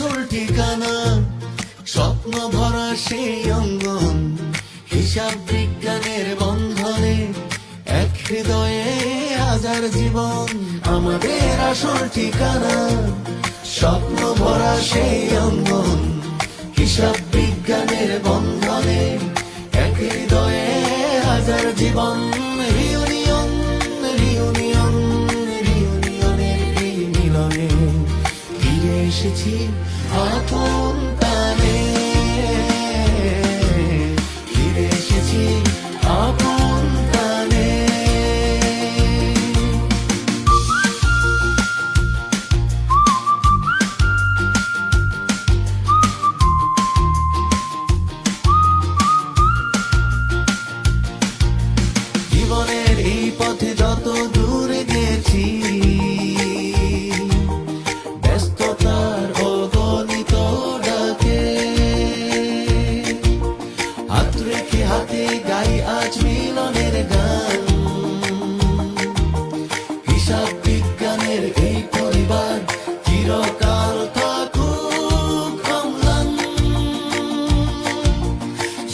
আসল ঠিকানা, স্বপ্ন ভরা সেই অঙ্গন, হিসাব বিজ্ঞানের বন্ধনে এক হৃদয়ে হাজার জীবন। আমাদের আসল ঠিকানা, স্বপ্ন ভরা সেই অঙ্গন, হিসাব বিজ্ঞানের বন্ধনে এক হৃদয়ে হাজার জীবন। রিউনিয়ন রিউনিয়ন রিউনিয়নের এই মিলনে ফিরে এসেছি আপন প্রাণে, ফিরে এসেছি আপন প্রাণে। জীবনের এই পথে যত দূরে গেছি, ব্যস্ততার অগণিত ডাকে হাত রেখে হাতে গাই আজ মিলনের গান। হিসাব বিজ্ঞানের এই পরিবার চিরকাল থাকুক অম্লান।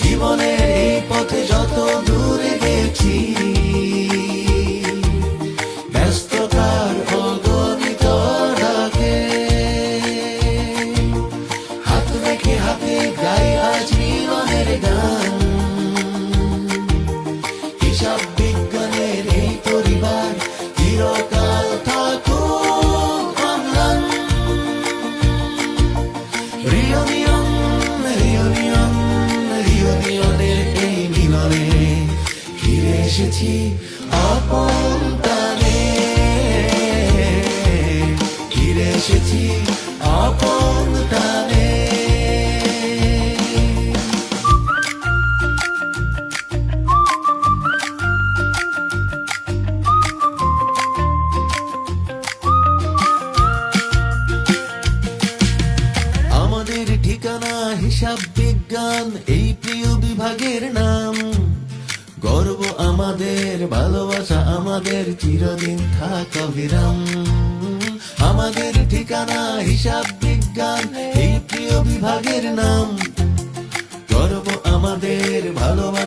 জীবনের এই পথে যত দূরে গেছি, ব্যস্ততার অগণিত ডাকে হাত রেখে হাতে গাই আজ মিলনের গান। হিসাব বিজ্ঞানের এই পরিবার চিরকাল থাকুক অম্লান। রিউনিয়ন রিউনিয়ন রিউনিয়নের এই মিলনে ফিরে এসেছি আপন প্রাণে, ফিরে এসেছি আপন প্রাণে। আমাদের ঠিকানা হিসাব বিজ্ঞান, এই প্রিয় বিভাগের নাম। গর্ব আমাদের, ভালোবাসা আমাদের, চিরদিন থাক অবিরাম। আমাদের ঠিকানা হিসাব বিজ্ঞান, এই প্রিয় বিভাগের নাম। গর্ব আমাদের, ভালোবাসা